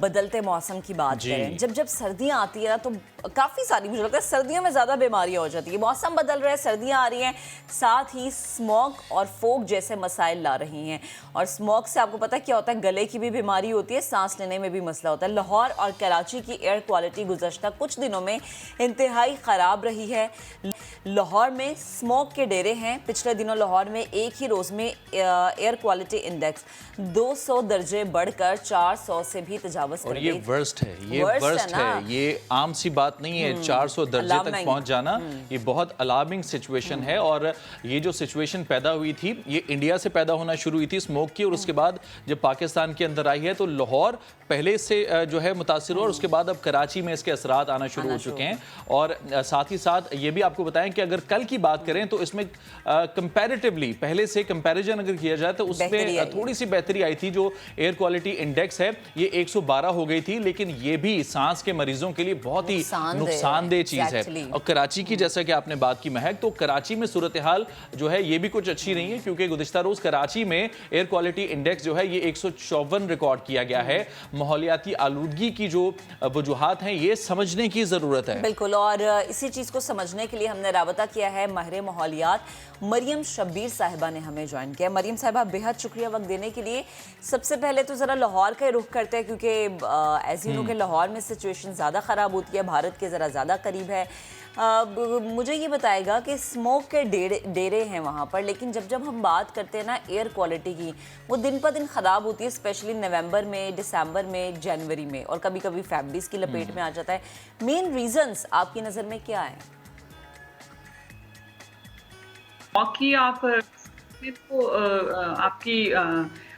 बदलते मौसम की बात जी। करें, जब जब सर्दियां आती है ना तो काफ़ी सारी, मुझे लगता है सर्दियों में ज़्यादा बीमारियां हो जाती है। मौसम बदल रहा है, सर्दियां आ रही हैं, साथ ही स्मॉग और फोग जैसे मसाइल ला रही हैं। और स्मॉग से आपको पता है क्या होता है, गले की भी बीमारी होती है, सांस लेने में भी मसला होता है। लाहौर और कराची की एयर क्वालिटी गुज़श्ता कुछ दिनों में इंतहाई ख़राब रही है। लाहौर में स्मॉग के डेरे हैं। पिछले दिनों लाहौर में एक ही रोज़ में एयर क्वालिटी इंडेक्स 200 दर्जे बढ़कर 400 से भी तजावज़ कर और गई। ये वर्स्ट है, ये वर्स्ट है, ये आम सी बात नहीं है। 400 दर्जे तक पहुंच जाना ये बहुत अलार्मिंग सिचुएशन है। और ये जो सिचुएशन पैदा हुई थी, ये इंडिया से पैदा होना शुरू हुई थी स्मोक की, और उसके बाद जब पाकिस्तान के अंदर आई है तो लाहौर पहले से जो है मुतासिर हुआ, और उसके बाद अब कराची में इसके असरात आना शुरू हो चुके हैं। और साथ ही साथ ये भी आपको बताएं कि अगर कल की बात करें तो इसमें कंपैरेटिवली पहले से कंपैरिजन अगर किया जाए तो उसमें थोड़ी सी बेहतरी आई थी। जो एयर क्वालिटी इंडेक्स है ये 112 हो गई थी, लेकिन ये भी सांस के मरीजों के लिए बहुत ही नुकसानदेह चीज है। और कराची की जैसा कि आपने बात की महक, तो कराची में सूरत हाल जो है ये भी कुछ अच्छी नहीं है, क्योंकि गुज़िश्ता रोज कराची में एयर क्वालिटी इंडेक्स जो है ये 154 रिकॉर्ड किया गया है। माहौलियाती आलूदगी की जो वजूहात हैं ये समझने की जरूरत है। बिल्कुल, और इसी चीज को समझने के लिए हमने राबता किया है माहिर माहौलियात मरियम शब्बीर साहिबा ने हमें ज्वाइन किया। मरियम साहिबा, बेहद शुक्रिया वक्त देने के लिए। सबसे पहले तो ज़रा लाहौर का रुख करते हैं, क्योंकि ऐसे ही कि लाहौर में सिचुएशन ज़्यादा ख़राब होती है, भारत के ज़रा ज़्यादा करीब है। मुझे ये बताएगा कि स्मोक के डेरे हैं वहाँ पर, लेकिन जब जब हम बात करते हैं ना एयर क्वालिटी की, वो दिन पर दिन ख़राब होती है, स्पेशली नवंबर में, दिसंबर में, जनवरी में, और कभी कभी फैब्रिस की लपेट में आ जाता है। मेन रीजंस आपकी नज़र में क्या है? बाकी आप तो आपकी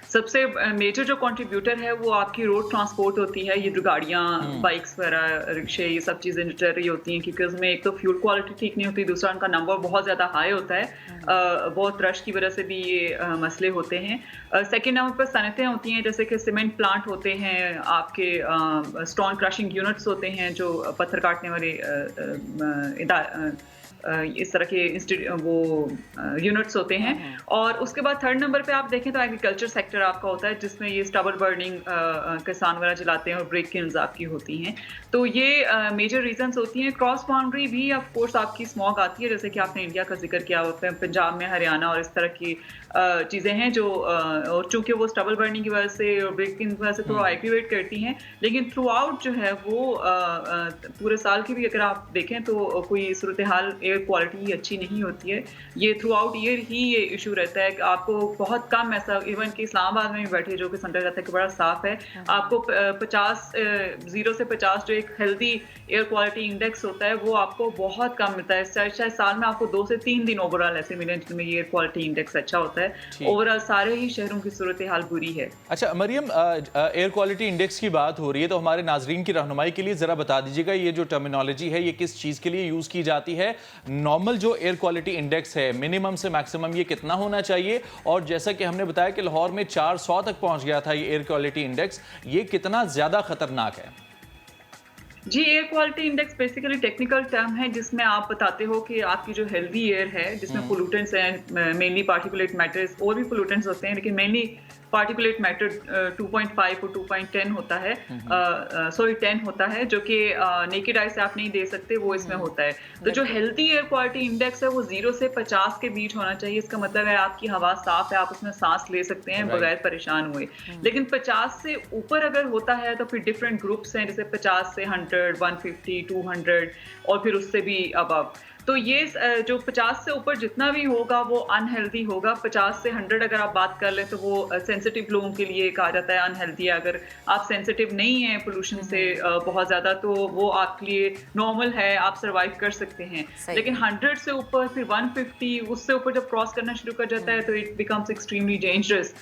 सबसे मेजर जो कंट्रीब्यूटर है वो आपकी रोड ट्रांसपोर्ट होती है। ये जो गाड़ियाँ, बाइक्स वगैरह, रिक्शे, ये सब चीज़ें चल रही होती हैं, क्योंकि उसमें एक तो फ्यूल क्वालिटी ठीक नहीं होती, दूसरा उनका नंबर बहुत ज़्यादा हाई होता है। बहुत रश की वजह से भी ये मसले होते हैं। सेकेंड नंबर पर सनतें होती हैं, जैसे कि सीमेंट प्लांट होते हैं, आपके स्टोन क्रशिंग यूनिट्स होते हैं, जो पत्थर काटने वाले इस तरह के वो यूनिट्स होते हैं। और उसके बाद थर्ड नंबर पे आप देखें तो एग्रीकल्चर सेक्टर आपका होता है, जिसमें ये स्टबल बर्निंग किसान वगैरह जलाते हैं, और ब्रेक किल्स आपकी होती हैं। तो ये मेजर रीजंस होती हैं। क्रॉस बाउंड्री भी ऑफ कोर्स आपकी स्मॉग आती है, जैसे कि आपने इंडिया का जिक्र किया होता है, पंजाब में, हरियाणा और इस तरह की चीज़ें हैं जो, और चूंकि वो स्टबल बर्निंग की वजह से और ब्रेक किल्स की वजह से थोड़ा एक्टिवेट करती हैं, लेकिन थ्रू आउट जो है वो पूरे साल की भी अगर आप देखें तो कोई सूरत हाल एयर क्वालिटी अच्छी नहीं होती है। ये थ्रू आउट ईयर ही ये इशू रहता है कि आपको बहुत कम ऐसा, इवन कि इस्लामाबाद में भी बैठे जो कि समझा जाता है कि बड़ा साफ है, आपको 50 0 से 50 जो एक हेल्दी एयर क्वालिटी इंडेक्स होता है वो आपको बहुत कम मिलता है। शायद साल में आपको 2 से 3 दिन ओवरऑल ऐसे मिले जिनमें ये एयर क्वालिटी इंडेक्स अच्छा होता है। ओवरऑल सारे ही शहरों की सूरत हाल बुरी है। अच्छा मरियम, एयर क्वालिटी इंडेक्स की बात हो रही है, तो हमारे नाजरीन की रहनुमाई के लिए जरा बता दीजिएगा ये जो टर्मिनोलॉजी है ये किस चीज के लिए यूज की जाती है? नॉर्मल जो एयर क्वालिटी इंडेक्स है मिनिमम से मैक्सिमम ये कितना होना चाहिए? और जैसा कि हमने बताया कि लाहौर में 400 तक पहुंच गया था ये एयर क्वालिटी इंडेक्स, ये कितना ज्यादा खतरनाक है? जी, air quality index basically technical term है जिसमें आप बताते हो कि आपकी जो हेल्दी एयर है, जिसमें पोल्यूटेंट्स हैं, मेनली पार्टिकुलेट मैटर्स, और भी पोल्यूटेंट्स होते हैं, लेकिन मेनली पार्टिकुलेट मैटर 2.5 और 2.10 होता है, सॉरी 10 होता है, जो कि नेकेड आई से आप नहीं दे सकते, वो इसमें होता है। तो जो हेल्दी एयर क्वालिटी इंडेक्स है वो 0 से 50 के बीच होना चाहिए। इसका मतलब है आपकी हवा साफ है, आप उसमें सांस ले सकते हैं बगैर परेशान हुए। लेकिन 50 से ऊपर अगर होता है तो फिर डिफरेंट ग्रुप्स हैं, जैसे 50 से 100, 150, 200 और फिर उससे भी अबव। तो ये जो 50 से ऊपर जितना भी होगा वो अनहेल्दी होगा। 50 से 100 अगर आप बात कर लें तो वो सेंसिटिव लोगों के लिए कहा जाता है अनहेल्दी है। अगर आप सेंसिटिव नहीं हैं पोल्यूशन से बहुत ज़्यादा, तो वो आपके लिए नॉर्मल है, आप सर्वाइव कर सकते हैं। लेकिन 100 से ऊपर, फिर 150, उससे ऊपर जब क्रॉस करना शुरू कर जाता है तो it becomes extremely dangerous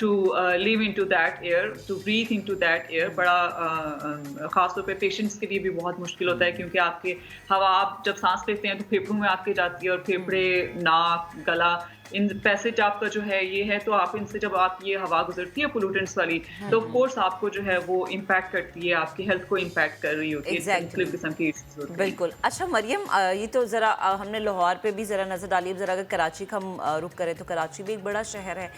to live in to that air, to breathe in to that air. बड़ा ख़ासतौर पर पेशेंट्स के लिए भी बहुत मुश्किल होता है, क्योंकि आपके हवा आप जब सांस लेते हैं तो फेफड़ों में आपके जाती है, और फेफड़े, नाक, गला, इन पैसेज आपका जो है ये है, तो आप इनसे जब आप ये हवा गुजरती है पोल्यूटेंट्स वाली, तो ऑफ कोर्स आपको जो है वो इम्पैक्ट करती है, आपकी हेल्थ को इम्पैक्ट कर रही होती है, मुख्तलिफ किस्म की issues होती हैं। बिल्कुल। अच्छा मरियम, ये तो ज़रा हमने लाहौर पे भी ज़रा नज़र डाली, अब ज़रा अगर कराची का हम रुख करें तो कराची भी एक बड़ा शहर है।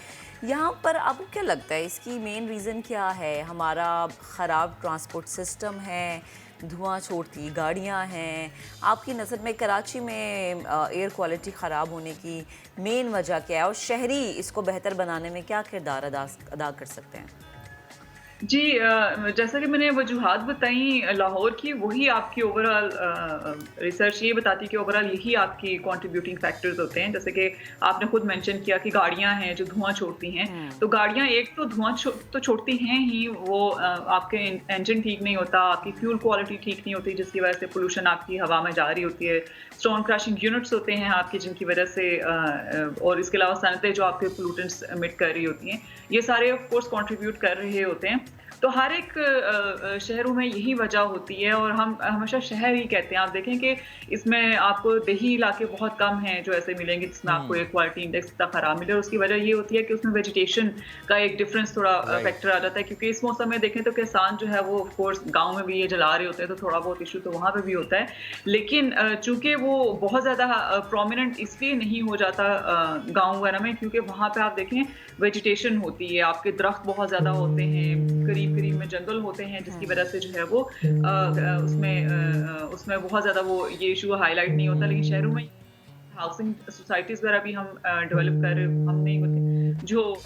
यहाँ पर आपको क्या लगता है इसकी मेन रीज़न क्या है? हमारा ख़राब ट्रांसपोर्ट सिस्टम है, धुआं छोड़ती गाड़ियाँ हैं? आपकी नज़र में कराची में एयर क्वालिटी ख़राब होने की मेन वजह क्या है, और शहरी इसको बेहतर बनाने में क्या किरदार अदा कर सकते हैं? जी, जैसा कि मैंने वजूहात बताई लाहौर की, वही आपकी ओवरऑल रिसर्च ये बताती है कि ओवरऑल यही आपकी कंट्रीब्यूटिंग फैक्टर्स होते हैं। जैसे कि आपने खुद मेंशन किया कि गाड़ियां हैं जो धुआं छोड़ती हैं, तो गाड़ियां एक तो धुआं तो छोड़ती हैं ही, वो आपके इंजन ठीक नहीं होता, आपकी फ्यूल क्वालिटी ठीक नहीं होती, जिसकी वजह से पोल्यूशन आपकी हवा में जा रही होती है। स्टोन क्रशिंग यूनिट्स होते हैं आपके, जिनकी वजह से और इसके अलावा सनतें जो आपके पोल्यूटेंट्स एमिट कर रही होती हैं, ये सारे ऑफ कोर्स कंट्रीब्यूट कर रहे होते हैं। तो हर एक शहरों में यही वजह होती है, और हम हमेशा शहर ही कहते हैं। आप देखें कि इसमें आपको देही इलाके बहुत कम हैं जो ऐसे मिलेंगे जिसमें आपको एयर क्वालिटी इंडेक्स इतना खराब मिले, और उसकी वजह ये होती है कि उसमें वेजिटेशन का एक डिफरेंस थोड़ा फैक्टर आ जाता है, क्योंकि इस मौसम में देखें तो किसान जो है वो ऑफ कोर्स गाँव में भी ये जला रहे होते हैं, तो थोड़ा बहुत इशू तो वहाँ पर भी होता है। लेकिन चूँकि वो बहुत ज़्यादा प्रोमिनेंट इसलिए नहीं हो जाता गाँव वगैरह में, क्योंकि वहाँ पर आप देखें वेजिटेशन होती है, आपके दरख्त बहुत ज़्यादा होते हैं, करीब में जंगल होते हैं, जिसकी वजह से जो है वो उसमें बहुत ज़्यादा वो ये इशू हाईलाइट नहीं होता। लेकिन शहरों में हाउसिंग सोसाइटीज़ वगैरह भी हम डेवलप कर रहे, हम नहीं होते जो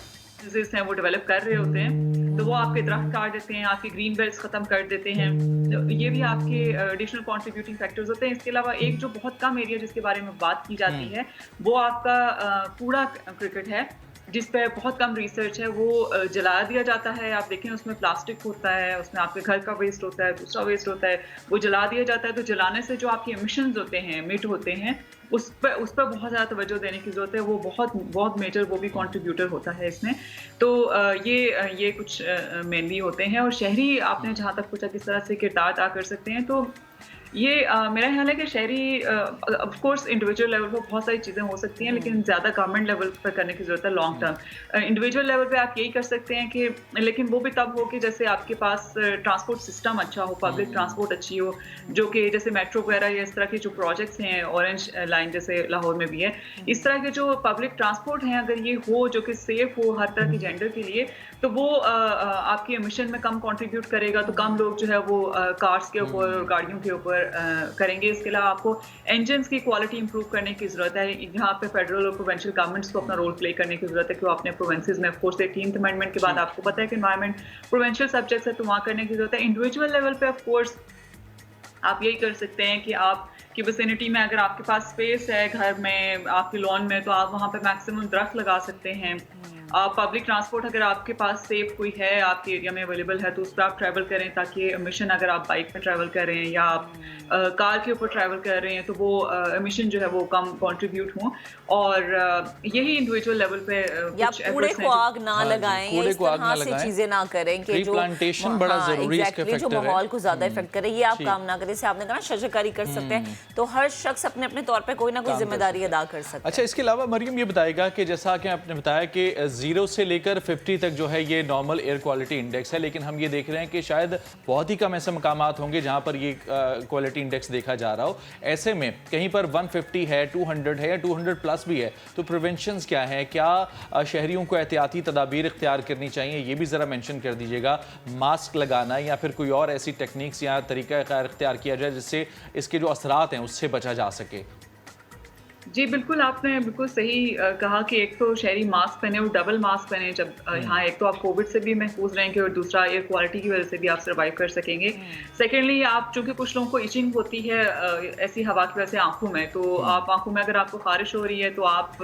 हैं वो डेवलप कर रहे होते हैं, तो वो आपके दरख्त काट देते हैं, आपके ग्रीन बेल्ट्स ख़त्म कर देते हैं। तो ये भी आपके एडिशनल कंट्रीब्यूटिंग फैक्टर्स होते हैं। इसके अलावा एक जो बहुत कम एरिया जिसके बारे में बात की जाती है, वो आपका कूड़ा क्रिकेट है, जिस पे बहुत कम रिसर्च है। वो जला दिया जाता है, आप देखें उसमें प्लास्टिक होता है, उसमें आपके घर का वेस्ट होता है, दूसरा वेस्ट होता है, वो जला दिया जाता है। तो जलाने से जो आपके एमिशंस होते हैं, मिट होते हैं, उस पर बहुत ज़्यादा तवज्जो देने की ज़रूरत है। वो बहुत मेजर वो भी कंट्रीब्यूटर होता है इसमें। तो ये कुछ मेनली होते हैं। और शहरी आपने जहाँ तक पूछा किस तरह से किरदार अदा कर सकते हैं, तो ये मेरा ख्याल है कि शहरी ऑफ कोर्स इंडिविजुअल लेवल पर बहुत सारी चीज़ें हो सकती हैं, लेकिन ज़्यादा गवर्नमेंट लेवल पर करने की ज़रूरत है लॉन्ग टर्म। इंडिविजुअल लेवल पे आप यही कर सकते हैं कि, लेकिन वो भी तब हो कि जैसे आपके पास ट्रांसपोर्ट सिस्टम अच्छा हो, पब्लिक ट्रांसपोर्ट अच्छी हो, जो कि जैसे मेट्रो वगैरह या इस तरह के जो प्रोजेक्ट्स हैं, ऑरेंज लाइन जैसे लाहौर में भी है, इस तरह के जो पब्लिक ट्रांसपोर्ट हैं, अगर ये हो जो कि सेफ हो हर तरह के जेंडर के लिए, तो वो आपकी एमिशन में कम कंट्रीब्यूट करेगा। तो कम लोग जो है वो कार्स के ऊपर और गाड़ियों के ऊपर करेंगे। इसके अलावा आपको इंजन्स की क्वालिटी इंप्रूव करने की ज़रूरत है। यहाँ पे फेडरल और प्रोविंशियल गवर्नमेंट्स को अपना रोल प्ले करने की ज़रूरत है कि वो अपने प्रोविंसेस में, ऑफ कोर्स 18th अमेंडमेंट के बाद आपको पता है कि एनवायरनमेंट प्रोविंशियल सब्जेक्ट्स है, तो वहाँ करने की ज़रूरत है। इंडिविजुअल लेवल पे ऑफ कोर्स आप यही कर सकते हैं कि आपकी विसिनिटी में अगर आपके पास स्पेस है घर में, आपके लॉन में, तो आप वहाँ पे मैक्सिमम दरख्त लगा सकते हैं। पब्लिक ट्रांसपोर्ट अगर आपके पास सेफ कोई है, आपके एरिया में अवेलेबल है, तो उस पर आप ट्रैवल करें, ताकि एमिशन अगर आप बाइक में ट्रैवल कर रहे हैं या आप कार के ऊपर ट्रैवल कर रहे हैं, तो वो एमिशन जो है वो कम कंट्रीब्यूट हों। और यही इंडिविजुअल लेवल पे या कूड़े को आग ना लगाएं, या इस तरह से चीजें ना करें कि जो प्लांटेशन बड़ा जरूरी है, इसके जो माहौल को ज्यादा इफेक्ट करे, ये आप काम ना करें। जैसे आपने कहा शजरकारी कर सकते हैं, तो हर शख्स अपने अपने तौर पे कोई ना कोई जिम्मेदारी अदा कर सकता है। अच्छा, इसके अलावा मरियम ये बताएगा कि जैसा कि आपने बताया कि 0 से लेकर 50 तक जो है ये नॉर्मल एयर क्वालिटी इंडेक्स है, लेकिन हम ये देख रहे हैं कि शायद बहुत ही कम ऐसे मकामात होंगे जहां पर ये क्वालिटी इंडेक्स देखा जा रहा हो। ऐसे में कहीं पर 150 है, 200 है या 200 प्लस भी है, तो प्रिवेंशंस क्या है? क्या शहरियों को एहतियाती तदाबीर इख्तियार करनी चाहिए? ये भी ज़रा मेंशन कर दीजिएगा। मास्क लगाना या फिर कोई और ऐसी टेक्निक्स या तरीका इख्तियार किया जाए जिससे इसके जो असरात हैं उससे बचा जा सके। जी बिल्कुल, आपने बिल्कुल सही कहा कि एक तो शहरी मास्क पहने और डबल मास्क पहने जब यहाँ, एक तो आप कोविड से भी महफूज रहेंगे और दूसरा एयर क्वालिटी की वजह से भी आप सर्वाइव कर सकेंगे। सेकेंडली, आप चूँकि कुछ लोगों को इचिंग होती है ऐसी हवा की वजह से आंखों में, तो आप आंखों में अगर आपको खारिश हो रही है तो आप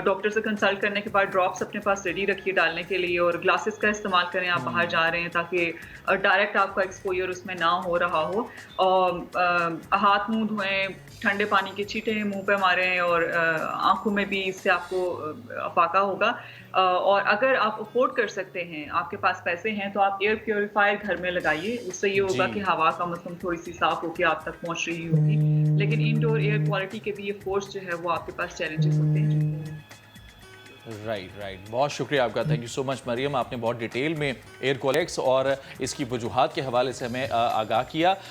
डॉक्टर से कंसल्ट करने के बाद ड्रॉप्स अपने पास रेडी रखिए डालने के लिए, और ग्लासेस का इस्तेमाल करें आप बाहर जा रहे हैं, ताकि डायरेक्ट आपका एक्सपोजर उसमें ना हो रहा हो। और हाथ मुंह धोएं, ठंडे पानी के छींटे मुंह पे मारें, और आंखों में भी इससे आपको अफाका होगा। और अगर आप अफोर्ड कर सकते हैं, आपके पास पैसे हैं, तो आप एयर प्योरीफायर घर में लगाइए। उससे ये होगा कि हवा का मतलब थोड़ी सी साफ होकर आप तक पहुंच रही होगी। लेकिन इंडोर एयर क्वालिटी के भी ये फोर्स जो है वो आपके पास चैलेंजेस होते हैं। राइट बहुत शुक्रिया आपका, thank you so much Maryam, आपने बहुत डिटेल में एयर क्वालिक्स और इसकी वजूहात के हवाले से हमें आगाह किया।